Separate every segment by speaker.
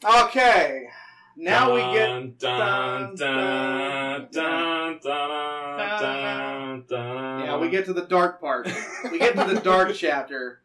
Speaker 1: Okay. Now we get... Yeah, we get to the dark part. We get to the dark chapter.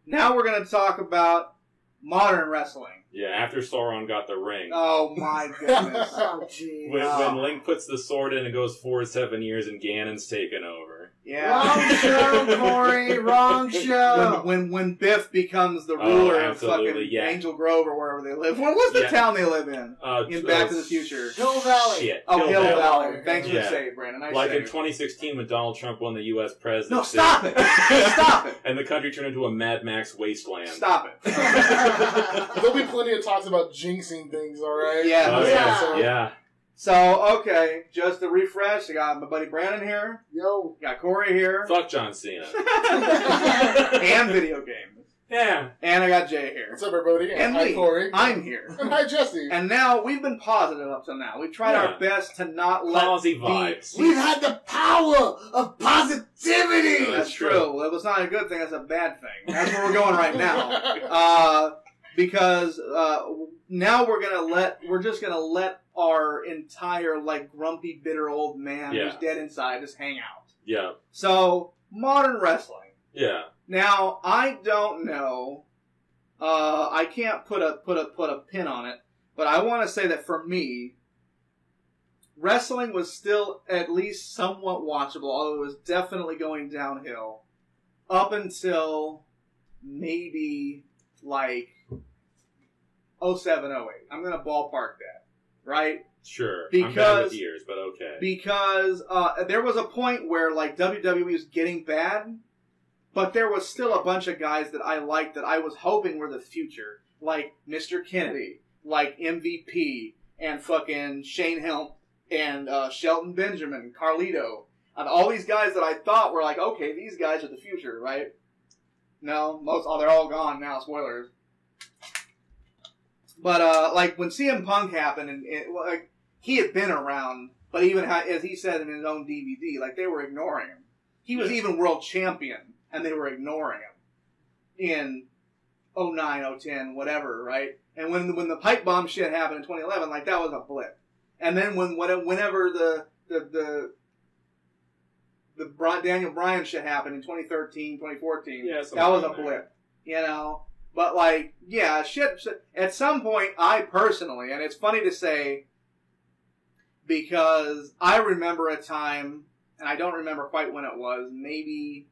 Speaker 1: Now we're going to talk about modern wrestling.
Speaker 2: Yeah, after Sauron got the ring.
Speaker 1: Oh my goodness.
Speaker 3: Oh, jeez.
Speaker 2: When Link puts the sword in, it goes forward 7 years and Ganon's taken over.
Speaker 1: Yeah.
Speaker 3: Wrong show, Corey. Wrong show.
Speaker 1: When Biff becomes the ruler of fucking
Speaker 2: yeah.
Speaker 1: Angel Grove or wherever they live. What was the town they live in? Back to the Future.
Speaker 3: Hill Valley.
Speaker 2: Shit.
Speaker 1: Oh, Hill Valley. Thanks for the save, Brandon.
Speaker 2: Like in 2016 when Donald Trump won the U.S. presidency.
Speaker 1: No, stop it! Stop it!
Speaker 2: And the country turned into a Mad Max wasteland.
Speaker 1: Stop it.
Speaker 4: There'll be plenty of talks about jinxing things, alright?
Speaker 1: Yeah.
Speaker 2: Oh,
Speaker 3: Yeah.
Speaker 2: yeah.
Speaker 1: So, okay, just to refresh, I got my buddy Brandon here.
Speaker 3: Yo.
Speaker 1: Got Corey here.
Speaker 2: Fuck John Cena.
Speaker 1: And video games.
Speaker 2: Yeah.
Speaker 1: And I got Jay here.
Speaker 4: What's up, everybody?
Speaker 1: And
Speaker 4: hi,
Speaker 1: me.
Speaker 4: Corey.
Speaker 1: I'm here.
Speaker 4: And hi, Jesse.
Speaker 1: And now, we've been positive up till now. We've tried our best to not let
Speaker 2: Palsy vibes.
Speaker 3: We've had the power of positivity.
Speaker 1: That's true. Well, it was not a good thing. That's a bad thing. That's where we're going right now. Because now we're just gonna let our entire grumpy, bitter old man who's dead inside just hang out.
Speaker 2: Yeah.
Speaker 1: So modern wrestling.
Speaker 2: Yeah.
Speaker 1: Now I don't know. I can't put a pin on it, but I want to say that for me, wrestling was still at least somewhat watchable, although it was definitely going downhill up until maybe 07, 08. I'm going to ballpark that, right?
Speaker 2: Sure.
Speaker 1: Because,
Speaker 2: I'm bad with years, but okay.
Speaker 1: Because there was a point where WWE was getting bad, but there was still a bunch of guys that I liked that I was hoping were the future, like Mr. Kennedy, like MVP, and fucking Shane Helm, and Shelton Benjamin, Carlito, and all these guys that I thought were okay, these guys are the future, right? No, they're all gone now. Spoilers. But when CM Punk happened, and he had been around, but even as he said in his own DVD, they were ignoring him. He was even world champion, and they were ignoring him in 09, 010, whatever, right? And when the pipe bomb shit happened in 2011, that was a blip. And then whenever the Daniel Bryan shit happened in 2013, 2014, that was a blip, you know? But, shit, at some point, I personally, and it's funny to say, because I remember a time, and I don't remember quite when it was, maybe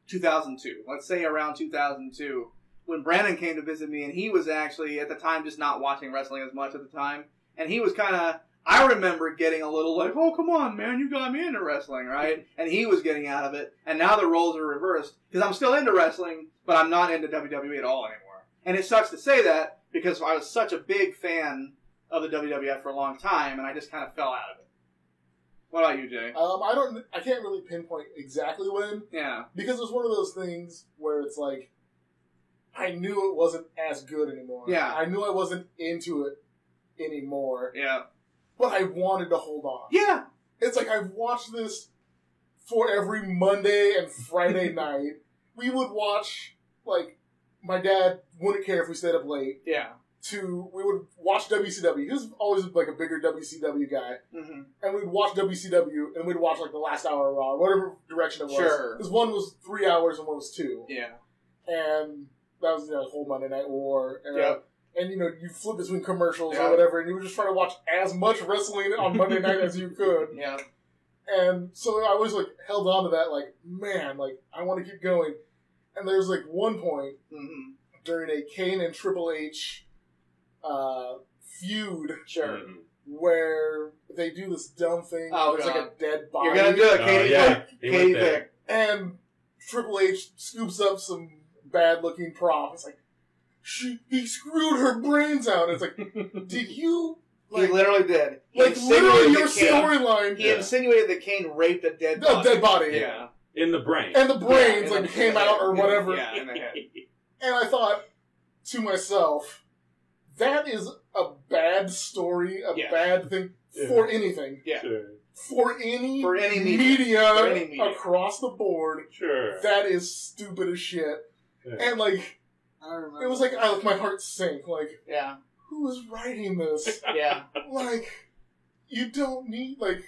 Speaker 1: 2002. Let's say around 2002, when Brandon came to visit me, and he was actually, at the time, just not watching wrestling as much at the time, and he was kind of, I remember getting a little oh, come on, man, you got me into wrestling, right? And he was getting out of it, and now the roles are reversed, because I'm still into wrestling, but I'm not into WWE at all anymore. And it sucks to say that, because I was such a big fan of the WWF for a long time, and I just kind of fell out of it. What about you, Jay?
Speaker 4: I can't really pinpoint exactly when.
Speaker 1: Yeah.
Speaker 4: Because it was one of those things where it's I knew it wasn't as good anymore.
Speaker 1: Yeah.
Speaker 4: I knew I wasn't into it anymore.
Speaker 1: Yeah.
Speaker 4: But I wanted to hold on.
Speaker 1: Yeah.
Speaker 4: It's I've watched this for every Monday and Friday night. We would watch, my dad wouldn't care if we stayed up late.
Speaker 1: Yeah.
Speaker 4: We would watch WCW. He was always a bigger WCW guy.
Speaker 1: Mm-hmm.
Speaker 4: And we'd watch WCW, and we'd watch the last hour of Raw, whatever direction it was.
Speaker 1: Sure.
Speaker 4: Because one was 3 hours and one was 2.
Speaker 1: Yeah.
Speaker 4: And that was the whole Monday Night War era.
Speaker 1: Yep.
Speaker 4: And, you flip between commercials
Speaker 1: Yeah.
Speaker 4: or whatever, and you would just try to watch as much wrestling on Monday night as you could.
Speaker 1: Yeah.
Speaker 4: And so I always, held on to that, man, I want to keep going. And there's, one point during a Kane and Triple H feud
Speaker 1: Sure.
Speaker 4: where they do this dumb thing
Speaker 1: Oh,
Speaker 4: where there's,
Speaker 1: God.
Speaker 4: a dead body.
Speaker 1: You're going to do it, Katie Vick.
Speaker 2: He
Speaker 1: Katie
Speaker 2: went there.
Speaker 1: Vick.
Speaker 4: And Triple H scoops up some bad-looking prop. It's he screwed her brains out. It's did you...
Speaker 1: He literally did. He
Speaker 4: literally
Speaker 1: insinuated
Speaker 4: your
Speaker 1: that Kane-
Speaker 4: storyline...
Speaker 1: He insinuated that Kane raped a dead body.
Speaker 4: A dead body.
Speaker 1: Yeah.
Speaker 2: In the brain.
Speaker 4: And the brains,
Speaker 1: Yeah, in the-
Speaker 4: came out or whatever.
Speaker 1: Yeah, in the head.
Speaker 4: And I thought to myself, that is a bad story, a
Speaker 1: Yeah.
Speaker 4: bad thing for anything.
Speaker 1: Yeah.
Speaker 2: Sure.
Speaker 4: For any
Speaker 1: For any
Speaker 4: media,
Speaker 1: media. For any media.
Speaker 4: across the board,
Speaker 2: Sure.
Speaker 4: that is stupid as shit.
Speaker 2: Yeah.
Speaker 4: And
Speaker 3: I remember.
Speaker 4: it was my heart sank.
Speaker 1: Yeah.
Speaker 4: who is writing this?
Speaker 1: Yeah.
Speaker 4: Like, you don't need, like,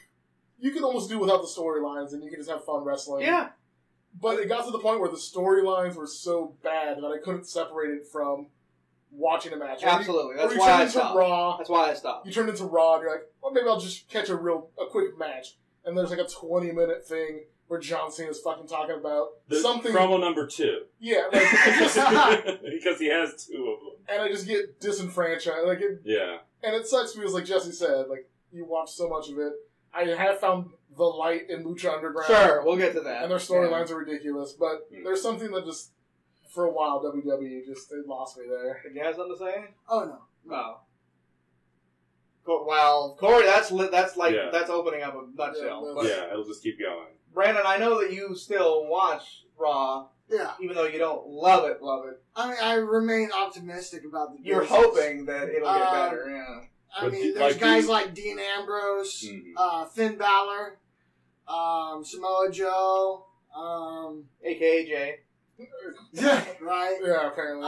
Speaker 4: you could almost do without the storylines and you could just have fun wrestling.
Speaker 1: Yeah.
Speaker 4: But it got to the point where the storylines were so bad that I couldn't separate it from watching a match.
Speaker 1: Absolutely. That's
Speaker 4: you
Speaker 1: why
Speaker 4: turn
Speaker 1: I
Speaker 4: into
Speaker 1: stopped.
Speaker 4: Raw.
Speaker 1: That's why I stopped.
Speaker 4: You turn into Raw and you're like, well, maybe I'll just catch a quick match. And there's like a 20-minute thing where John Cena's fucking talking about something.
Speaker 2: Promo number 2.
Speaker 4: Yeah, like,
Speaker 2: Because he has 2 of them.
Speaker 4: and I just get disenfranchised. Like,
Speaker 2: Yeah.
Speaker 4: and it sucks because, like Jesse said, like, you watch so much of it. I have found the light in Lucha Underground.
Speaker 1: Sure, we'll get to that.
Speaker 4: And their storylines are ridiculous, but
Speaker 2: Mm.
Speaker 4: there's something that just, for a while, WWE just, they lost me there.
Speaker 1: Did you have something to say?
Speaker 3: Oh no.
Speaker 1: No. Well, Corey, that's
Speaker 2: Yeah.
Speaker 1: that's opening up a nutshell.
Speaker 4: Yeah,
Speaker 1: but
Speaker 2: Yeah, it'll just keep going.
Speaker 1: Brandon, I know that you still watch Raw,
Speaker 3: Yeah.
Speaker 1: even though you don't love it.
Speaker 3: I mean, I remain optimistic about the
Speaker 1: You're
Speaker 3: business.
Speaker 1: hoping that it'll get
Speaker 3: Um,
Speaker 1: better. Yeah.
Speaker 3: I
Speaker 2: But
Speaker 3: mean,
Speaker 2: do-
Speaker 3: there's
Speaker 2: like,
Speaker 3: guys
Speaker 2: do-
Speaker 3: like Dean Ambrose,
Speaker 2: Mhm.
Speaker 3: Finn Balor, Samoa Joe,
Speaker 1: AKA Jay.
Speaker 3: right?
Speaker 4: Yeah, apparently.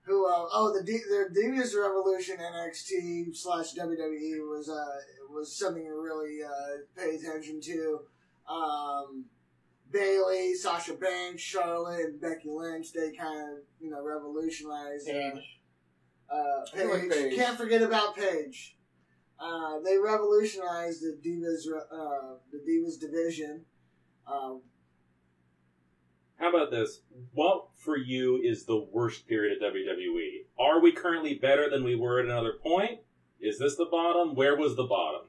Speaker 3: Who else? Oh, the Divas Revolution NXT / WWE was something to really pay attention to. Bailey, Sasha Banks, Charlotte, and Becky Lynch, they kind of, revolutionized
Speaker 4: I like
Speaker 3: Paige.
Speaker 4: Paige.
Speaker 3: Can't forget about Paige. They revolutionized the Divas division.
Speaker 2: How about this? What, for you, is the worst period of WWE? Are we currently better than we were at another point? Is this the bottom? Where was the bottom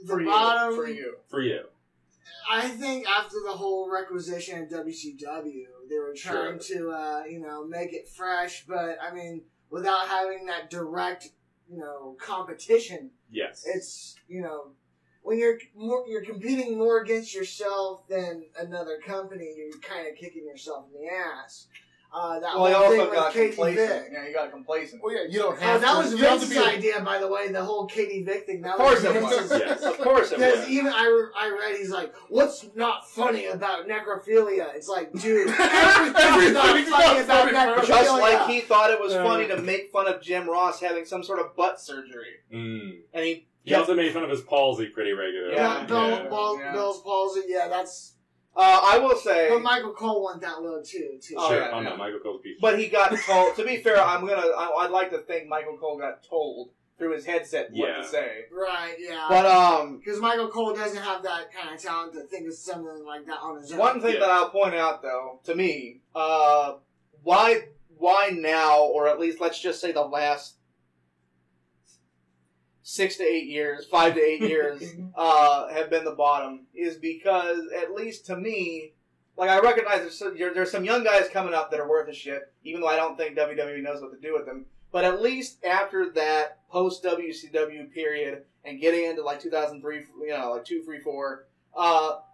Speaker 3: The bottom,
Speaker 1: for you.
Speaker 2: for you?
Speaker 3: I think after the whole requisition at WCW, they were trying to, make it fresh, but I mean, without having that direct, competition.
Speaker 2: Yes.
Speaker 3: It's, when you're competing more against yourself than another company, you're kind of kicking yourself in the ass. That
Speaker 1: Well, he
Speaker 3: whole
Speaker 1: also
Speaker 3: thing with
Speaker 1: got
Speaker 3: Katie
Speaker 1: complacent.
Speaker 3: Vick.
Speaker 1: Yeah, you got complacent.
Speaker 4: Well, yeah, you don't
Speaker 3: Oh,
Speaker 4: have
Speaker 3: that
Speaker 4: to.
Speaker 3: was
Speaker 4: you don't have to
Speaker 3: Vince's
Speaker 4: be a-
Speaker 3: idea, by the way, the whole Katie Vick thing. That
Speaker 1: Of course it
Speaker 3: Vince's.
Speaker 1: was.
Speaker 2: Yes.
Speaker 1: Of course it
Speaker 3: Because
Speaker 1: was.
Speaker 3: even I read, he's like, what's not funny about necrophilia? It's like, dude, everything's not
Speaker 4: Everything's
Speaker 3: funny
Speaker 4: not
Speaker 3: about
Speaker 4: funny,
Speaker 3: necrophilia.
Speaker 1: Just like he thought it was
Speaker 2: Yeah.
Speaker 1: funny to make fun of Jim Ross having some sort of butt surgery.
Speaker 2: Mm.
Speaker 1: And he
Speaker 2: He also made fun of his palsy pretty regularly.
Speaker 1: Yeah.
Speaker 3: Bill's palsy, yeah, that's...
Speaker 1: I will say...
Speaker 3: But Michael Cole went that low, too.
Speaker 1: Oh,
Speaker 2: Sure.
Speaker 1: yeah,
Speaker 2: Oh,
Speaker 1: yeah.
Speaker 2: no, Michael Cole's beef.
Speaker 1: But he got told... To be fair, I'd like to think Michael Cole got told through his headset what
Speaker 2: Yeah.
Speaker 1: to say.
Speaker 3: Right, yeah.
Speaker 1: But,
Speaker 3: Because Michael Cole doesn't have that kind of talent to think of something like that on his own.
Speaker 1: one thing
Speaker 2: Yeah.
Speaker 1: that I'll point out, though, to me, why now, or at least let's just say the last 6 to 8 years, 5 to 8 years, have been the bottom, is because, at least to me, like, I recognize there's some young guys coming up that are worth a shit, even though I don't think WWE knows what to do with them. But at least after that post-WCW period and getting into, like, 2003, like 2, 3, 4,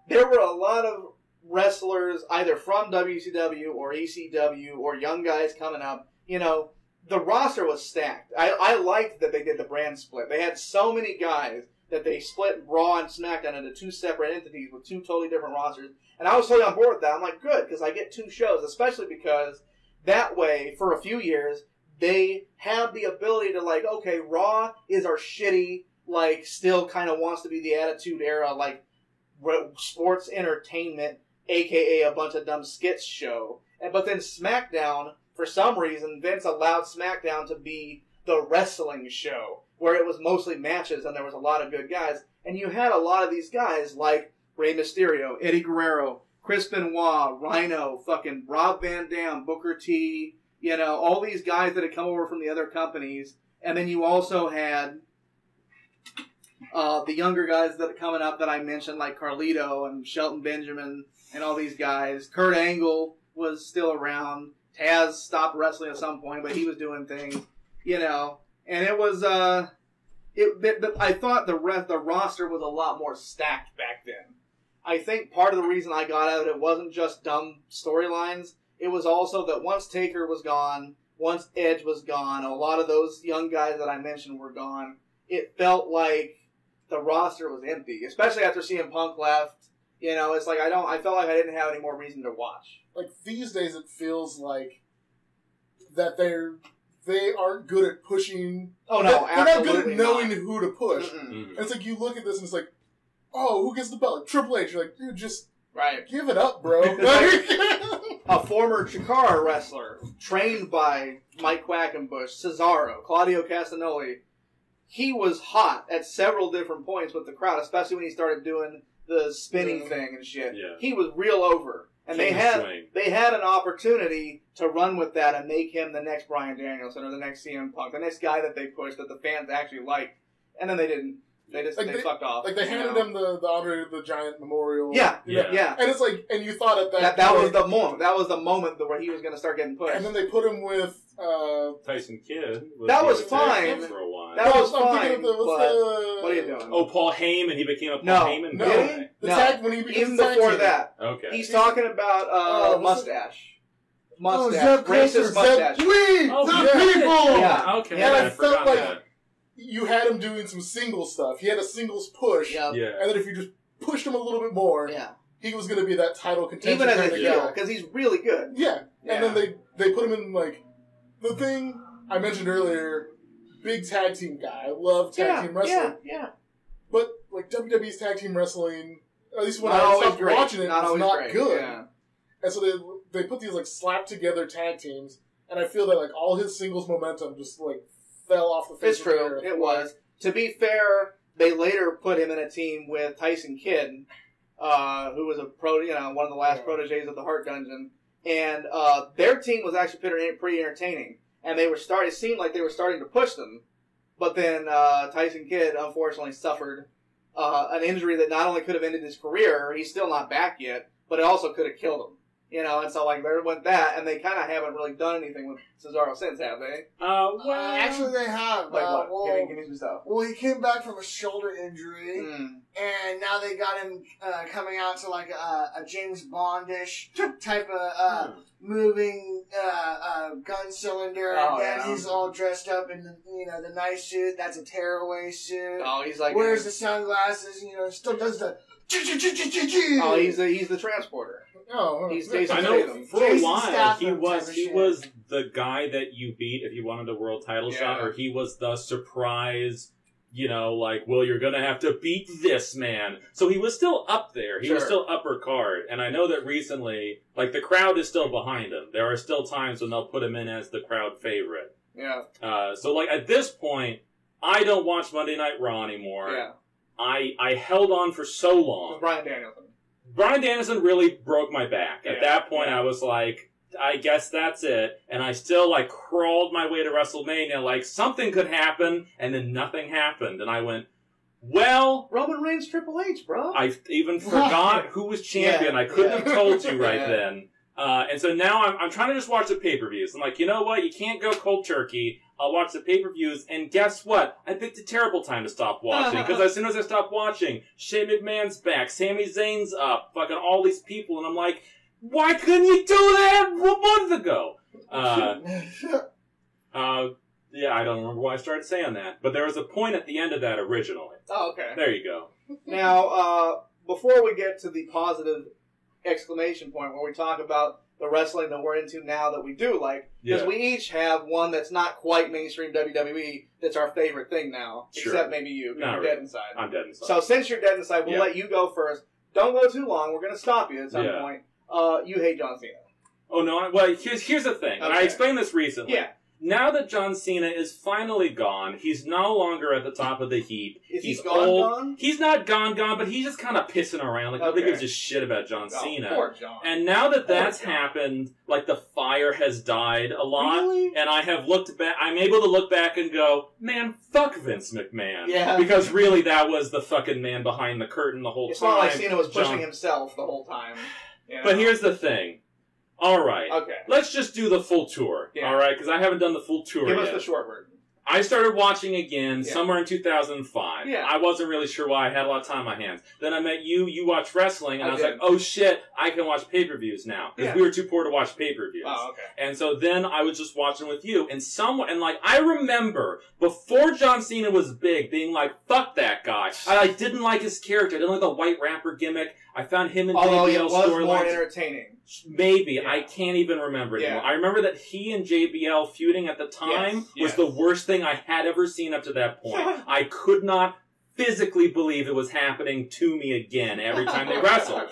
Speaker 1: there were a lot of wrestlers either from WCW or ECW or young guys coming up. The roster was stacked. I liked that they did the brand split. They had so many guys that they split Raw and SmackDown into 2 separate entities with 2 totally different rosters. And I was totally on board with that. I'm like, good, because I get 2 shows, especially because that way, for a few years, they have the ability to, like, okay, Raw is our shitty, like, still kind of wants to be the Attitude Era, like, sports entertainment, a.k.a. a bunch of dumb skits show. But then SmackDown, for some reason, Vince allowed SmackDown to be the wrestling show, where it was mostly matches and there was a lot of good guys. And you had a lot of these guys like Rey Mysterio, Eddie Guerrero, Chris Benoit, Rhino, fucking Rob Van Dam, Booker T, all these guys that had come over from the other companies. And then you also had the younger guys that are coming up that I mentioned, like Carlito and Shelton Benjamin and all these guys. Kurt Angle was still around. Taz stopped wrestling at some point, but he was doing things, and it was, but I thought the roster was a lot more stacked back then. I think part of the reason I got out of it wasn't just dumb storylines. It was also that once Taker was gone, once Edge was gone, a lot of those young guys that I mentioned were gone. It felt like the roster was empty, especially after CM Punk left. It's like I felt like I didn't have any more reason to watch.
Speaker 4: Like, these days it feels like that they aren't good at pushing.
Speaker 1: Oh no,
Speaker 4: they're not good
Speaker 1: absolutely
Speaker 4: at knowing
Speaker 1: not.
Speaker 4: who to push.
Speaker 1: Mm-mm.
Speaker 4: And it's like you look at this and it's like, oh, who gets the belt? Like, Triple H. You're like, dude, just
Speaker 1: Right.
Speaker 4: give it up, bro.
Speaker 1: A former Chikara wrestler, trained by Mike Quackenbush, Cesaro, Claudio Castagnoli, he was hot at several different points with the crowd, especially when he started doing the spinning thing and shit.
Speaker 2: Yeah.
Speaker 1: He was real over. And they had an opportunity to run with that and make him the next Bryan Danielson or the next CM Punk, the next guy that they pushed that the fans actually liked. And then they didn't. They fucked off.
Speaker 4: Like, they handed him the Andre the Giant Memorial.
Speaker 1: Yeah.
Speaker 4: And it's like, and you thought at that
Speaker 1: that
Speaker 4: point,
Speaker 1: was the moment. That was the moment where he was going to start getting pushed.
Speaker 4: And then they put him with
Speaker 2: Tyson Kidd.
Speaker 1: That was fine.
Speaker 2: For a while.
Speaker 1: That was
Speaker 4: I'm
Speaker 1: fine.
Speaker 4: thinking of
Speaker 1: What are you doing?
Speaker 2: Oh, Paul Heyman. He became a Paul
Speaker 1: No.
Speaker 2: Heyman
Speaker 4: No.
Speaker 2: guy.
Speaker 4: The
Speaker 1: No.
Speaker 4: tag when he became
Speaker 1: Even
Speaker 4: the tag
Speaker 1: before
Speaker 4: team.
Speaker 1: that,
Speaker 2: Okay.
Speaker 1: he's talking about mustache.
Speaker 3: Zeb
Speaker 1: Racist mustache.
Speaker 4: We
Speaker 2: Oh,
Speaker 4: the
Speaker 2: yeah.
Speaker 4: people.
Speaker 1: Yeah.
Speaker 2: Okay.
Speaker 1: Yeah,
Speaker 4: And I
Speaker 2: I
Speaker 4: felt
Speaker 2: forgot
Speaker 4: like
Speaker 2: that.
Speaker 4: you had him doing some single stuff. He had a singles push,
Speaker 1: Yeah.
Speaker 2: Yeah.
Speaker 4: and then if you just pushed him a little bit more,
Speaker 1: Yeah.
Speaker 4: he was going to be that title contender.
Speaker 1: Even as
Speaker 4: kind
Speaker 1: a
Speaker 4: of
Speaker 1: heel,
Speaker 4: guy.
Speaker 1: because he's really good.
Speaker 4: Yeah.
Speaker 1: Yeah.
Speaker 4: And then they put him in, like, the thing I mentioned earlier, big tag team guy. I love tag team wrestling.
Speaker 1: Yeah.
Speaker 4: But, like, WWE's tag team wrestling, at least when
Speaker 1: Not
Speaker 4: I
Speaker 1: always
Speaker 4: stopped
Speaker 1: great.
Speaker 4: watching it,
Speaker 1: Not
Speaker 4: was
Speaker 1: always
Speaker 4: not
Speaker 1: great.
Speaker 4: good.
Speaker 1: Yeah.
Speaker 4: And so they put these, like, slapped together tag teams, and I feel that, like, all his singles momentum just, like, fell off the face
Speaker 1: It's
Speaker 4: of the
Speaker 1: true.
Speaker 4: earth.
Speaker 1: It was. To be fair, they later put him in a team with Tyson Kidd, who was one of the last proteges of the Hart Dungeon, and their team was actually pretty entertaining. And it seemed like they were starting to push them, but then Tyson Kidd unfortunately suffered an injury that not only could have ended his career, he's still not back yet, but it also could have killed him. And so like there went that, and they kind of haven't really done anything with Cesaro since, have they?
Speaker 3: Well, actually, they have.
Speaker 1: Like what?
Speaker 3: Well,
Speaker 1: Give me some stuff.
Speaker 3: well, he came back from a shoulder injury,
Speaker 1: Mm.
Speaker 3: and now they got him coming out to like a James Bondish type of moving gun cylinder,
Speaker 1: Oh,
Speaker 3: and then
Speaker 1: yeah.
Speaker 3: he's all dressed up in the nice suit. That's a tearaway suit.
Speaker 1: Oh, he's like
Speaker 3: Wears the sunglasses. Still does the.
Speaker 1: Oh, he's the transporter.
Speaker 4: Oh,
Speaker 1: He's Jason
Speaker 2: I know
Speaker 1: Statham.
Speaker 2: for a
Speaker 3: Jason
Speaker 2: while
Speaker 3: Statham type of
Speaker 2: he
Speaker 3: shit.
Speaker 2: was the guy that you beat if you wanted a world title
Speaker 1: Yeah.
Speaker 2: shot, or he was the surprise, like, well, you're gonna have to beat this man. So he was still up there. He was
Speaker 1: Sure.
Speaker 2: still upper card. And I know that recently, like, the crowd is still behind him. There are still times when they'll put him in as the crowd favorite.
Speaker 1: Yeah.
Speaker 2: So like at this point, I don't watch Monday Night Raw anymore.
Speaker 1: Yeah.
Speaker 2: I held on for so
Speaker 1: It was
Speaker 2: long.
Speaker 1: Bryan Danielson.
Speaker 2: Bryan Danielson really broke my back. At
Speaker 1: Yeah,
Speaker 2: that point,
Speaker 1: yeah.
Speaker 2: I was like, I guess that's it. And I still, like, crawled my way to WrestleMania, like, something could happen, and then nothing happened. And I went, well,
Speaker 1: Roman Reigns, Triple H, bro.
Speaker 2: I even forgot who was champion.
Speaker 1: Yeah,
Speaker 2: I couldn't
Speaker 1: yeah.
Speaker 2: have told you right
Speaker 1: Yeah.
Speaker 2: then. And so now I'm trying to just watch the pay-per-views. I'm like, you know what? You can't go cold turkey. I'll watch the pay-per-views, and guess what? I picked a terrible time to stop watching, because as soon as I stopped watching, Shane McMahon's back, Sami Zayn's up, fucking all these people, and I'm like, why couldn't you do that a month ago? Yeah, I don't remember why I started saying that, but there was a point at the end of that originally.
Speaker 1: Oh, okay.
Speaker 2: There you go.
Speaker 1: Now, before we get to the positive exclamation point where we talk about the wrestling that we're into now that we do like, because
Speaker 2: Yeah.
Speaker 1: we each have one that's not quite mainstream WWE that's our favorite thing now,
Speaker 2: Sure.
Speaker 1: except maybe you, because
Speaker 2: Not
Speaker 1: you're
Speaker 2: really.
Speaker 1: dead inside.
Speaker 2: I'm dead inside.
Speaker 1: So since you're dead inside, we'll
Speaker 2: Yeah.
Speaker 1: let you go first. Don't go too long. We're going to stop you at some
Speaker 2: Yeah.
Speaker 1: point. You hate John Cena.
Speaker 2: Oh, no, well, here's the thing, and I
Speaker 1: Okay.
Speaker 2: explained this recently.
Speaker 1: Yeah.
Speaker 2: Now that John Cena is finally gone, he's no longer at the top of the heap.
Speaker 1: Is he
Speaker 2: he's
Speaker 1: gone,
Speaker 2: old.
Speaker 1: gone?
Speaker 2: He's not gone, but he's just kind of pissing around. Like, nobody
Speaker 1: Okay.
Speaker 2: gives a shit about John
Speaker 1: Oh,
Speaker 2: Cena.
Speaker 1: poor John.
Speaker 2: And now that
Speaker 1: Poor
Speaker 2: that's
Speaker 1: John.
Speaker 2: happened, like, the fire has died a lot.
Speaker 1: Really?
Speaker 2: And I have looked back, I'm able to look back and go, man, fuck Vince McMahon.
Speaker 1: Yeah.
Speaker 2: Because really, that was the fucking man behind the curtain the whole
Speaker 1: It's
Speaker 2: time.
Speaker 1: not like Cena was pushing
Speaker 2: John-
Speaker 1: himself the whole time. You know?
Speaker 2: But here's the thing. All right.
Speaker 1: Okay.
Speaker 2: Let's just do the full tour.
Speaker 1: Yeah.
Speaker 2: All right? Because I haven't done the full tour
Speaker 1: Give
Speaker 2: yet.
Speaker 1: us the short version.
Speaker 2: I started watching again
Speaker 1: Yeah.
Speaker 2: somewhere in 2005.
Speaker 1: Yeah.
Speaker 2: I wasn't really sure why. I had a lot of time on my hands. Then I met you. You watched wrestling, and I was
Speaker 1: did.
Speaker 2: like, oh shit, I can watch pay-per-views now. Because
Speaker 1: Yeah.
Speaker 2: we were too poor to watch pay-per-views.
Speaker 1: Oh, okay.
Speaker 2: And so then I was just watching with you, and I remember before John Cena was big, being like, fuck that guy. I didn't like his character. I didn't like the white rapper gimmick. I found him and
Speaker 1: Although
Speaker 2: Big
Speaker 1: it
Speaker 2: L
Speaker 1: was more
Speaker 2: storylines.
Speaker 1: entertaining.
Speaker 2: Maybe.
Speaker 1: Yeah.
Speaker 2: I can't even remember
Speaker 1: Yeah.
Speaker 2: anymore. I remember that he and JBL feuding at the time was
Speaker 1: Yes.
Speaker 2: the worst thing I had ever seen up to that point. I could not physically believe it was happening to me again every time they wrestled.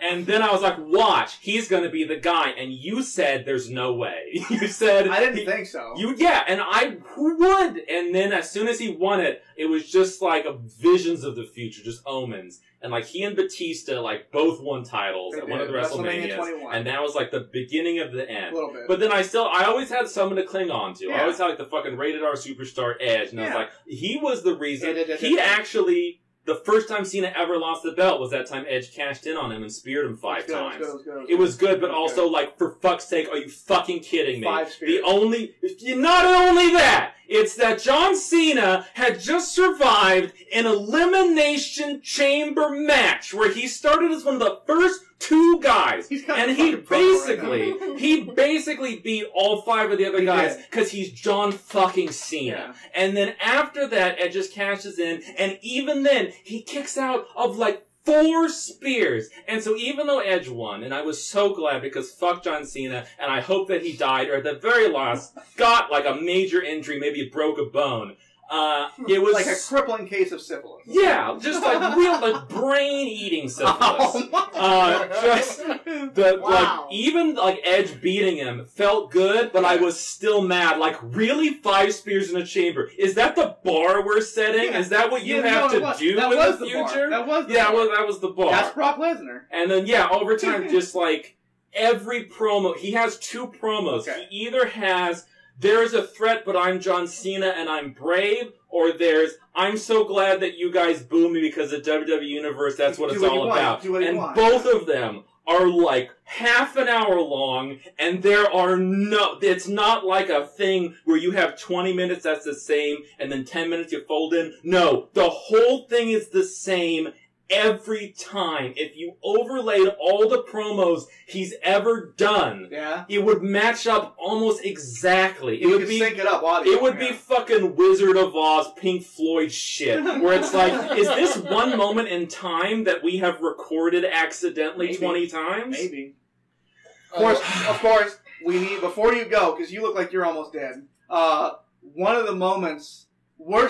Speaker 2: And then I was like, watch, he's gonna be the guy. And you said there's no way. You said...
Speaker 1: I didn't think so.
Speaker 2: And who would? And then as soon as he won it, it was just like visions of the future, just omens. And like he and Batista like both won titles at one of the WrestleManias.
Speaker 1: 21.
Speaker 2: And that was like the beginning of the end.
Speaker 1: A little bit.
Speaker 2: But then I always had someone to cling on to.
Speaker 1: Yeah.
Speaker 2: I always had like the fucking rated R superstar Edge. And I was
Speaker 1: Yeah.
Speaker 2: like, he was the reason.
Speaker 1: Yeah.
Speaker 2: He actually, the first time Cena ever lost the belt was that time Edge cashed in on him and speared him 5 times. It was good, but also, like, for fuck's sake, are you fucking kidding me?
Speaker 1: 5 spears.
Speaker 2: Not only that, it's that John Cena had just survived an Elimination Chamber match where he started as one of the first 2 guys.
Speaker 1: He's kind
Speaker 2: And
Speaker 1: of
Speaker 2: he
Speaker 1: fucking promo right now.
Speaker 2: basically beat all 5 of the other
Speaker 1: He
Speaker 2: guys
Speaker 1: did.
Speaker 2: because he's John fucking Cena.
Speaker 1: Yeah.
Speaker 2: And then after that, Edge just cashes in, and even then, he kicks out of like 4 spears. And so even though Edge won, and I was so glad because fuck John Cena, and I hope that he died, or at the very last, got like a major injury, maybe broke a bone. It was
Speaker 1: like a crippling case of syphilis.
Speaker 2: yeah, just like real like brain eating syphilis.
Speaker 1: Oh my
Speaker 2: Just the
Speaker 3: Wow.
Speaker 2: like even like Edge beating him felt good, but I was still mad. Like really 5 spears in a chamber? Is that the bar we're setting?
Speaker 1: Yeah.
Speaker 2: Is that what you
Speaker 1: Yeah,
Speaker 2: have
Speaker 1: no, it
Speaker 2: to
Speaker 1: was.
Speaker 2: do
Speaker 1: That
Speaker 2: in
Speaker 1: was
Speaker 2: the
Speaker 1: the bar.
Speaker 2: future?
Speaker 1: That was the
Speaker 2: yeah,
Speaker 1: bar.
Speaker 2: well, that was the bar.
Speaker 1: That's Brock Lesnar.
Speaker 2: And then yeah, over time, just like every promo, he has 2 promos.
Speaker 1: Okay.
Speaker 2: He either has "There's a threat, but I'm John Cena and I'm brave," or there's "I'm so glad that you guys boo me because the WWE Universe, that's what
Speaker 1: Do
Speaker 2: it's
Speaker 1: what you
Speaker 2: all
Speaker 1: want.
Speaker 2: about."
Speaker 1: Do what you
Speaker 2: And
Speaker 1: want.
Speaker 2: both of them are like half an hour long, and there are it's not like a thing where you have 20 minutes that's the same, and then 10 minutes you fold in. No, the whole thing is the same every time. If you overlaid all the promos he's ever done,
Speaker 1: Yeah.
Speaker 2: it would match up almost exactly. It
Speaker 1: You
Speaker 2: would
Speaker 1: can
Speaker 2: be
Speaker 1: sync it up audio.
Speaker 2: it would be fucking Wizard of Oz, Pink Floyd shit, where it's like, is this one moment in time that we have recorded accidentally
Speaker 1: Maybe.
Speaker 2: 20 times?
Speaker 1: Maybe. Of course, we need, before you go, because you look like you're almost dead, one of the moments, one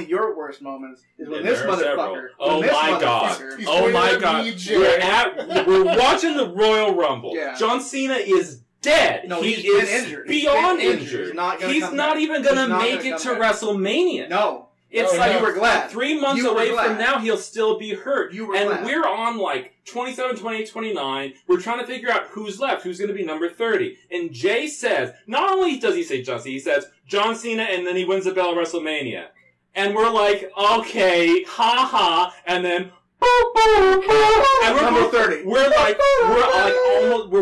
Speaker 1: of your worst moments, is when
Speaker 2: Yeah,
Speaker 1: this
Speaker 2: there are several.
Speaker 1: motherfucker.
Speaker 2: Oh
Speaker 1: when this
Speaker 2: my God.
Speaker 1: motherfucker-
Speaker 4: He's
Speaker 2: Oh
Speaker 4: pointing
Speaker 2: my
Speaker 4: at
Speaker 2: God.
Speaker 4: me, Jay.
Speaker 2: We're watching the Royal Rumble.
Speaker 1: Yeah.
Speaker 2: John Cena is dead.
Speaker 1: No,
Speaker 2: he
Speaker 1: he's
Speaker 2: is
Speaker 1: been injured.
Speaker 2: beyond
Speaker 1: He's been
Speaker 2: injured.
Speaker 1: He's not gonna
Speaker 2: He's
Speaker 1: come
Speaker 2: not
Speaker 1: back.
Speaker 2: even going to
Speaker 1: He's not
Speaker 2: make
Speaker 1: gonna
Speaker 2: it to
Speaker 1: come back.
Speaker 2: WrestleMania.
Speaker 1: No.
Speaker 2: It's
Speaker 4: No,
Speaker 2: like
Speaker 1: you were glad.
Speaker 2: 3 months
Speaker 1: You were
Speaker 2: away
Speaker 1: glad.
Speaker 2: from now, he'll still be hurt.
Speaker 1: You were
Speaker 2: and
Speaker 1: glad.
Speaker 2: we're on like 27, 28, 29. We're trying to figure out who's left, who's going to be number 30. And Jay says, not only does he say John Cena, he says John Cena, and then he wins the bell at WrestleMania. And we're like, okay, ha ha, and then and
Speaker 1: Number 30.
Speaker 2: we're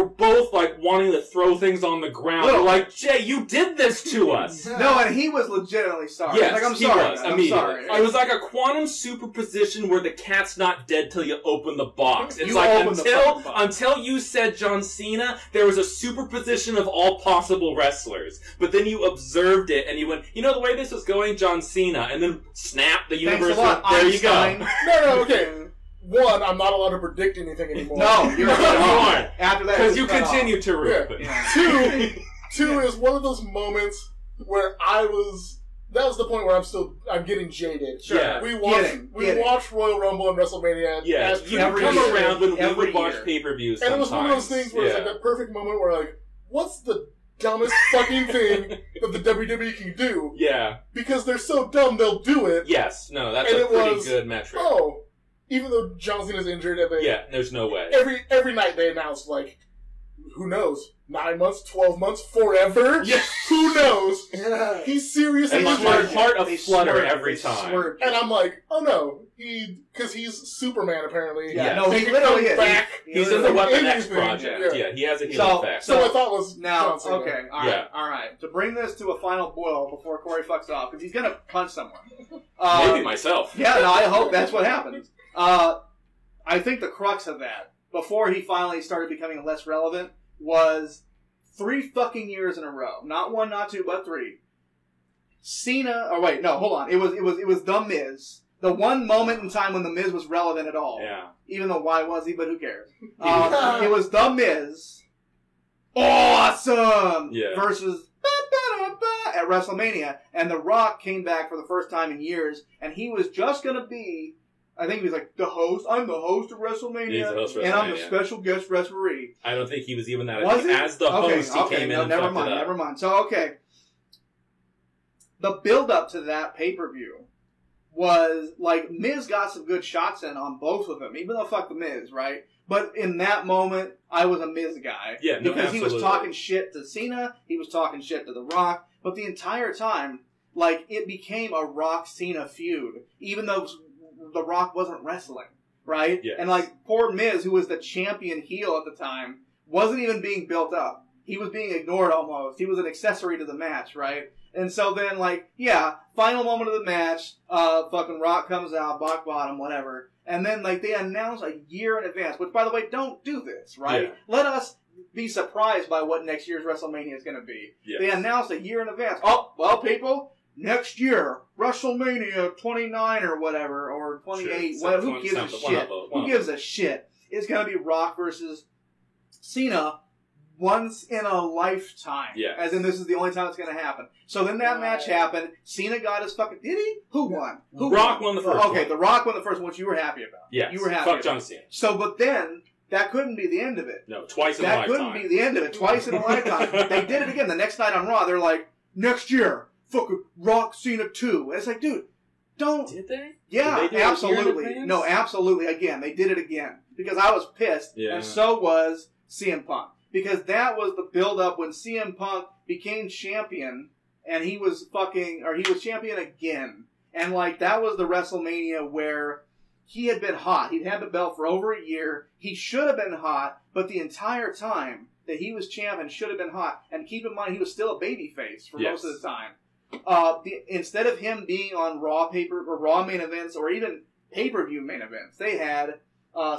Speaker 2: both like wanting to throw things on the ground.
Speaker 1: Little.
Speaker 2: We're like, Jay, you did this to us.
Speaker 1: No, and he was legitimately sorry.
Speaker 2: Yes,
Speaker 1: like, I'm
Speaker 2: he
Speaker 1: sorry.
Speaker 2: was,
Speaker 1: man. I'm
Speaker 2: immediately.
Speaker 1: sorry.
Speaker 2: It was like a quantum superposition where the cat's not dead till you open the box. It's
Speaker 1: You
Speaker 2: like
Speaker 1: open the fucking box.
Speaker 2: until you said John Cena, there was a superposition of all possible wrestlers. But then you observed it and you went, you know the way this was going, John Cena, and then snap, the
Speaker 1: Thanks
Speaker 2: universe
Speaker 1: a lot,
Speaker 2: went, there
Speaker 1: Einstein.
Speaker 2: you go.
Speaker 4: No, okay. One, I'm not allowed to predict anything anymore.
Speaker 1: No, you're
Speaker 2: You
Speaker 1: wrong.
Speaker 2: aren't.
Speaker 1: After that,
Speaker 2: Because
Speaker 1: it
Speaker 2: you
Speaker 1: was cut
Speaker 2: continue
Speaker 1: off.
Speaker 2: to root.
Speaker 1: Yeah.
Speaker 4: Two is one of those moments where that was the point where I'm getting jaded.
Speaker 2: Sure. Yeah.
Speaker 4: We
Speaker 1: Getting.
Speaker 4: watched Royal Rumble and WrestleMania.
Speaker 2: Yeah,
Speaker 4: as
Speaker 2: you
Speaker 1: every
Speaker 2: come
Speaker 1: year.
Speaker 2: around when we
Speaker 1: Every
Speaker 2: would watch
Speaker 1: year.
Speaker 2: pay-per-views
Speaker 4: And it was one of those
Speaker 2: sometimes.
Speaker 4: things where it's like that perfect moment where like, what's the dumbest fucking thing that the WWE can do?
Speaker 2: Yeah.
Speaker 4: Because they're so dumb, they'll do it.
Speaker 2: Yes. No, that's
Speaker 4: And
Speaker 2: a
Speaker 4: it
Speaker 2: pretty
Speaker 4: was,
Speaker 2: good metric.
Speaker 4: Oh, even though John Cena's injured, and they
Speaker 2: Yeah, there's no way.
Speaker 4: every night they announce like, who knows, 9 months, 12 months, forever.
Speaker 2: Yeah.
Speaker 4: Who knows?
Speaker 3: Yeah.
Speaker 4: He's seriously
Speaker 2: And my
Speaker 4: injured.
Speaker 2: heart
Speaker 1: They
Speaker 2: aflutter
Speaker 1: swerved.
Speaker 2: every
Speaker 1: They
Speaker 2: time.
Speaker 1: swerved.
Speaker 4: And I'm like, oh no, because he's Superman apparently.
Speaker 1: Yeah,
Speaker 2: Yeah.
Speaker 1: no,
Speaker 4: He
Speaker 1: he
Speaker 4: can
Speaker 1: literally
Speaker 4: come
Speaker 1: is.
Speaker 4: back.
Speaker 2: He's in the
Speaker 4: From
Speaker 2: Weapon X
Speaker 4: anything.
Speaker 2: project.
Speaker 4: Yeah.
Speaker 2: Yeah, he has a healing
Speaker 1: So-
Speaker 2: effect.
Speaker 4: So I thought was
Speaker 1: Now,
Speaker 4: John Cena.
Speaker 1: okay,
Speaker 2: Yeah.
Speaker 1: all right. To bring this to a final boil before Corey fucks off, because he's gonna punch someone.
Speaker 2: Maybe myself.
Speaker 1: Yeah, no, I hope that's what happens. I think the crux of that, before he finally started becoming less relevant, was 3 fucking years in a row. Not 1, not 2, but 3. Cena, or wait, no, hold on. It was The Miz The one moment in time when The Miz was relevant at all.
Speaker 2: Yeah.
Speaker 1: Even though why was he, but who cares? It was The Miz. Awesome!
Speaker 2: Yeah.
Speaker 1: Versus at WrestleMania. And The Rock came back for the first time in years, and he was just going to be, I think he was like, the host. I'm the host of WrestleMania.
Speaker 2: He's the host of WrestleMania.
Speaker 1: And I'm the special guest referee.
Speaker 2: I don't think he was even that.
Speaker 1: Was he?
Speaker 2: As the host, he came in and
Speaker 1: never
Speaker 2: fucked
Speaker 1: mind,
Speaker 2: it up.
Speaker 1: never mind. So, okay. The build-up to that pay-per-view was, like, Miz got some good shots in on both of them, even though fuck the Miz, right? But in that moment, I was a Miz guy.
Speaker 2: Yeah, no,
Speaker 1: because he was
Speaker 2: absolutely.
Speaker 1: talking shit to Cena, he was talking shit to The Rock, but the entire time, like, it became a Rock-Cena feud, even though The Rock wasn't wrestling, right?
Speaker 2: Yes.
Speaker 1: And, like, poor Miz, who was the champion heel at the time, wasn't even being built up. He was being ignored almost. He was an accessory to the match, right? And so then, like, yeah, final moment of the match, fucking Rock comes out, Bach bottom, whatever. And then, like, they announce a year in advance, which, by the way, don't do this, right?
Speaker 2: Yeah.
Speaker 1: Let us be surprised by what next year's WrestleMania is going to be.
Speaker 2: Yes.
Speaker 1: They announced a year in advance. Oh, well, people, next year, WrestleMania 29 or whatever, or 28,
Speaker 2: Sure.
Speaker 1: whatever, who gives a
Speaker 2: One
Speaker 1: shit?
Speaker 2: of those.
Speaker 1: Who gives a shit? It's going to be Rock versus Cena once in a lifetime.
Speaker 2: Yes.
Speaker 1: As in, this is the only time it's going to happen. So then that match happened. Cena got his fucking... Did he? Who won? Who
Speaker 2: Rock won the first
Speaker 1: Okay,
Speaker 2: one.
Speaker 1: The Rock won the first one, which you were happy about.
Speaker 2: Yes.
Speaker 1: You were happy
Speaker 2: Fuck
Speaker 1: about.
Speaker 2: John Cena.
Speaker 1: So, but then, that couldn't be the end of it.
Speaker 2: No, twice in a
Speaker 1: That
Speaker 2: lifetime.
Speaker 1: couldn't be the end of it. Twice in a lifetime. They did it again. The next night on Raw, they're like, next year, fucking Rock Cena 2. And it's like, dude, don't...
Speaker 2: Did they?
Speaker 1: Yeah,
Speaker 2: Did they do it a year in
Speaker 1: absolutely.
Speaker 2: advance?
Speaker 1: No, absolutely. Again, they did it again. Because I was pissed,
Speaker 2: Yeah.
Speaker 1: and so was CM Punk. Because that was the build-up when CM Punk became champion, and he was champion again. And, like, that was the WrestleMania where he had been hot. He'd had the belt for over a year. He should have been hot, but the entire time that he was champion should have been hot. And keep in mind, he was still a babyface for most of the time. Instead of him being on Raw main events, or even pay-per-view main events, they had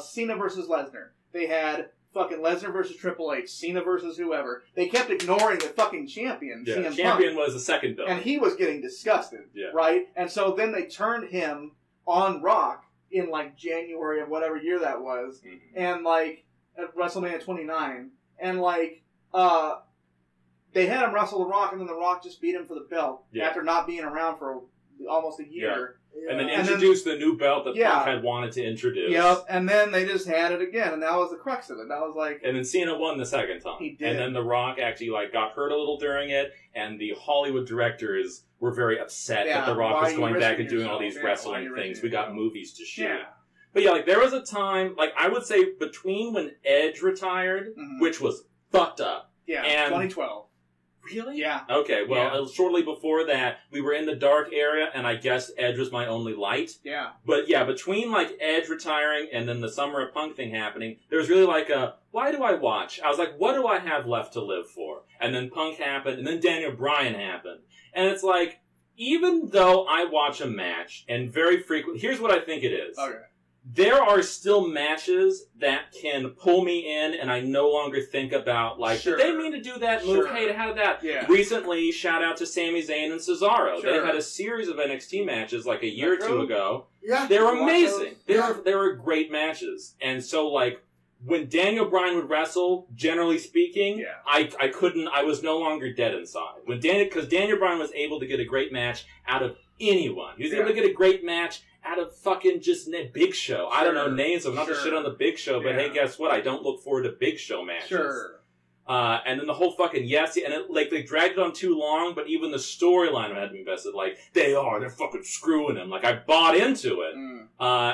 Speaker 1: Cena versus Lesnar. They had fucking Lesnar versus Triple H, Cena versus whoever. They kept ignoring the fucking champion,
Speaker 2: Yeah,
Speaker 1: CM
Speaker 2: champion
Speaker 1: Punk,
Speaker 2: was the second belt.
Speaker 1: and he was getting disgusted,
Speaker 2: Yeah.
Speaker 1: right? And so then they turned him on Rock in, like, January of whatever year that was,
Speaker 2: Mhm.
Speaker 1: and, like, at WrestleMania 29, and, like, they had him wrestle The Rock, and then The Rock just beat him for the belt
Speaker 2: Yeah.
Speaker 1: after not being around for almost a year.
Speaker 2: And then
Speaker 1: And
Speaker 2: introduced the new belt that
Speaker 1: Yeah.
Speaker 2: Punk had wanted to introduce.
Speaker 1: Yep, and then they just had it again, and that was the crux of it. That was like,
Speaker 2: And then Cena won the second time.
Speaker 1: He did.
Speaker 2: And then The Rock actually got hurt a little during it, and the Hollywood directors were very upset
Speaker 1: Yeah,
Speaker 2: that The Rock
Speaker 1: why
Speaker 2: was
Speaker 1: are you
Speaker 2: going back
Speaker 1: risking
Speaker 2: and doing all
Speaker 1: yourself?
Speaker 2: these
Speaker 1: Yeah, why are
Speaker 2: wrestling
Speaker 1: you
Speaker 2: things.
Speaker 1: risking
Speaker 2: We got
Speaker 1: yourself?
Speaker 2: movies to shoot.
Speaker 1: yeah.
Speaker 2: But yeah, there was a time, I would say between when Edge retired,
Speaker 1: Mhm.
Speaker 2: which was fucked up.
Speaker 1: Yeah,
Speaker 2: And-
Speaker 1: 2012.
Speaker 2: Really?
Speaker 1: Yeah.
Speaker 2: Okay, well,
Speaker 1: Yeah.
Speaker 2: shortly before that, we were in the dark area, and I guess Edge was my only light.
Speaker 1: Yeah.
Speaker 2: But yeah, between Edge retiring and then the Summer of Punk thing happening, there was really why do I watch? I was like, what do I have left to live for? And then Punk happened, and then Daniel Bryan happened. And it's like, even though I watch a match, and very frequently, here's what I think it is.
Speaker 1: Okay.
Speaker 2: There are still matches that can pull me in, and I no longer think about,
Speaker 1: Sure.
Speaker 2: did they mean to do that move?
Speaker 1: Sure.
Speaker 2: Hey, how did that?
Speaker 1: Yeah.
Speaker 2: Recently, shout out to Sami Zayn and Cesaro.
Speaker 1: Sure.
Speaker 2: They had a series of NXT matches a year or two
Speaker 1: true?
Speaker 2: ago.
Speaker 3: Yeah.
Speaker 2: They were
Speaker 3: Watch
Speaker 2: amazing.
Speaker 3: those.
Speaker 2: They were great matches. And so, when Daniel Bryan would wrestle, generally speaking,
Speaker 1: Yeah.
Speaker 2: I was no longer dead inside. Because Daniel Bryan was able to get a great match out of anyone. He was able to get a great match out of fucking just Big Show. I don't know
Speaker 1: Sure.
Speaker 2: names of not to
Speaker 1: Sure.
Speaker 2: shit on the Big Show, but
Speaker 1: Yeah.
Speaker 2: hey, guess what? I don't look forward to Big Show matches.
Speaker 1: Sure.
Speaker 2: And then the whole fucking and they dragged it on too long, but even the storyline had me invested. They're fucking screwing him. I bought into it.
Speaker 1: Mm.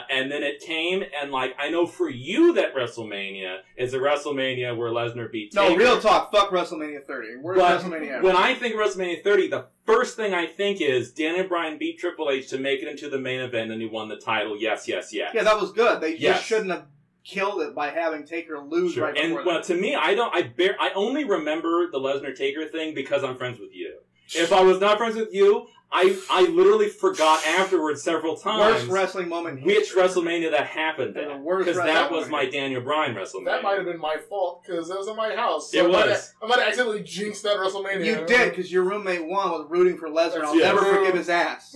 Speaker 2: And then it came, and I know for you that WrestleMania is a WrestleMania where Lesnar beat
Speaker 1: No,
Speaker 2: Taker.
Speaker 1: real talk. Fuck WrestleMania 30. Where's
Speaker 2: But
Speaker 1: WrestleMania ever?
Speaker 2: when I think of WrestleMania 30, the first thing I think is Daniel Bryan beat Triple H to make it into the main event, and he won the title. Yes, yes, yes.
Speaker 1: Yeah, that was good. They
Speaker 2: Yes.
Speaker 1: just shouldn't have killed it by having Taker lose
Speaker 2: Sure.
Speaker 1: right
Speaker 2: And
Speaker 1: before that.
Speaker 2: to me, I only remember the Lesnar Taker thing because I'm friends with you. If I was not friends with you, I literally forgot afterwards several times.
Speaker 1: Worst wrestling moment.
Speaker 2: Which WrestleMania that happened
Speaker 1: The
Speaker 2: at.
Speaker 1: worst
Speaker 2: Because that
Speaker 1: wrestling
Speaker 2: was my Daniel Bryan WrestleMania.
Speaker 4: That might have been my fault because that was in my house. So
Speaker 2: It was.
Speaker 4: I might have accidentally jinxed that WrestleMania.
Speaker 1: You did, because your roommate Juan was rooting for Lesnar, and I'll
Speaker 2: Yeah.
Speaker 1: never forgive his ass.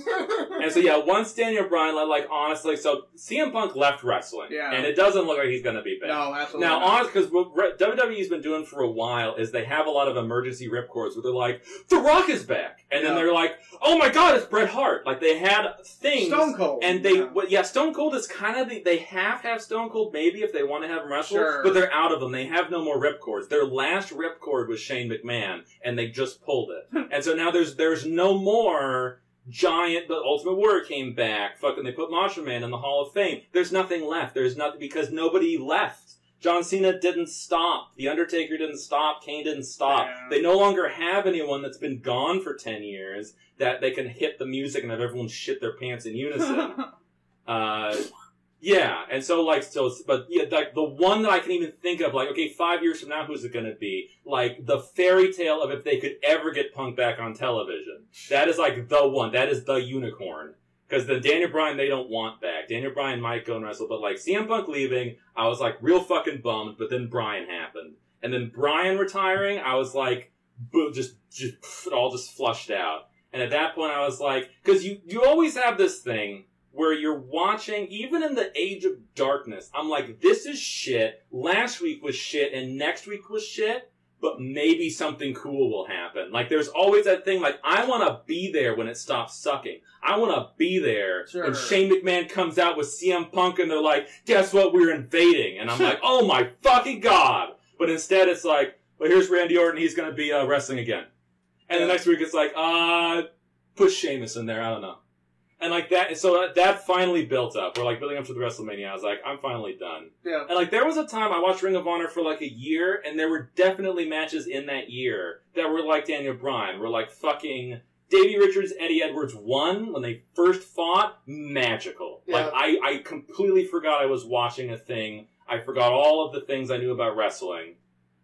Speaker 2: And so yeah, once Daniel Bryan, like honestly, so CM Punk left wrestling,
Speaker 1: Yeah.
Speaker 2: and it doesn't look like he's going to be back.
Speaker 1: No, absolutely
Speaker 2: Now,
Speaker 1: not.
Speaker 2: honest, because what WWE's been doing for a while is they have a lot of emergency ripcords where they're like, The Rock is back, and then
Speaker 1: Yeah.
Speaker 2: they're like, oh my God, it's Bret Hart. Like they had things.
Speaker 1: Stone Cold.
Speaker 2: And they, Stone Cold is kind of they have Stone Cold maybe if they want to have him wrestle,
Speaker 1: Sure.
Speaker 2: but they're out of them. They have no more ripcords. Their last ripcord was Shane McMahon, and they just pulled it. And so now there's no more giant. The Ultimate Warrior came back. Fucking, they put Macho Man in the Hall of Fame. There's nothing left. There's nothing because nobody left. John Cena didn't stop. The Undertaker didn't stop. Kane didn't stop.
Speaker 1: Yeah.
Speaker 2: They no longer have anyone that's been gone for 10 years that they can hit the music and have everyone shit their pants in unison. Yeah, and so but yeah, like the one that I can even think of, like, okay, 5 years from now, who's it gonna be? Like the fairy tale of if they could ever get Punk back on television. That is like the one. That is the unicorn. Because the Daniel Bryan they don't want back. Daniel Bryan might go and wrestle, but like CM Punk leaving, I was like real fucking bummed. But then Bryan happened, and then Bryan retiring, I was like, just it all just flushed out. And at that point, I was like, because you always have this thing where you're watching, even in the age of darkness, I'm like, this is shit. Last week was shit, and next week was shit. But maybe something cool will happen. Like, there's always that thing, like, I want to be there when it stops sucking. I want to be there
Speaker 1: Sure.
Speaker 2: when Shane McMahon comes out with CM Punk and they're like, guess what, we're invading. And I'm like, oh my fucking God. But instead it's like, well, here's Randy Orton, he's going to be wrestling again. And the next week it's like, put Sheamus in there, I don't know. And like that, so that finally built up. We're like building up to the WrestleMania. I was like, I'm finally done.
Speaker 1: Yeah.
Speaker 2: And like there was a time I watched Ring of Honor for like a year, and there were definitely matches in that year that were like Daniel Bryan. Were like fucking Davey Richards, Eddie Edwards won when they first fought. Magical.
Speaker 1: Yeah.
Speaker 2: Like I completely forgot I was watching a thing. I forgot all of the things I knew about wrestling.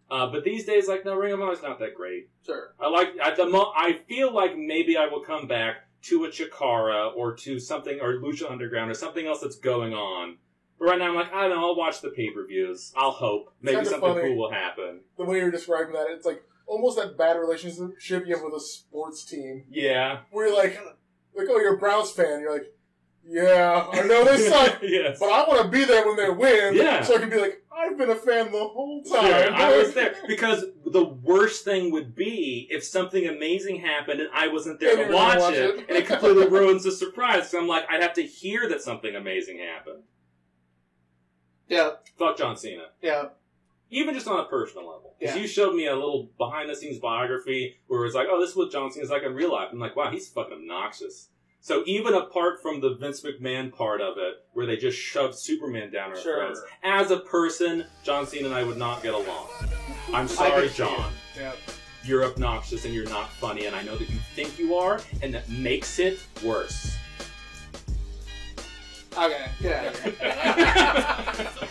Speaker 2: But these days, like, no, Ring of Honor's not that great.
Speaker 1: Sure.
Speaker 2: I feel like maybe I will come back to a Chikara or to something, or Lucha Underground or something else that's going on. But right now I'm like, I don't know, I'll watch the pay-per-views. I'll hope. Maybe something
Speaker 4: funny.
Speaker 2: cool will happen.
Speaker 4: The way you're describing that, it's like almost that bad relationship you have with a sports team.
Speaker 2: Yeah.
Speaker 4: Where you're like, oh, you're a Browns fan. You're like, yeah, I know they suck,
Speaker 2: Yes.
Speaker 4: but I want to be there when they win.
Speaker 2: Yeah.
Speaker 4: So I can be like, I've been a fan the whole time.
Speaker 2: Sure, I was there. Because the worst thing would be if something amazing happened and I wasn't there
Speaker 4: And
Speaker 2: to
Speaker 4: you were gonna
Speaker 2: watch
Speaker 4: watch
Speaker 2: it,
Speaker 4: it.
Speaker 2: and it completely ruins the surprise. So I'm like, I'd have to hear that something amazing happened.
Speaker 1: Yeah.
Speaker 2: Fuck John Cena.
Speaker 1: Yeah.
Speaker 2: Even just on a personal level. Because
Speaker 1: Yeah.
Speaker 2: you showed me a little behind-the-scenes biography where it's like, oh, this is what John Cena's like in real life. I'm like, wow, he's fucking obnoxious. So even apart from the Vince McMahon part of it, where they just shoved Superman down our
Speaker 1: Sure.
Speaker 2: throats, as a person, John Cena and I would not get along. I'm sorry, John.
Speaker 1: Yeah.
Speaker 2: You're obnoxious and you're not funny, and I know that you think you are, and that makes it worse.
Speaker 1: Okay, get out of here.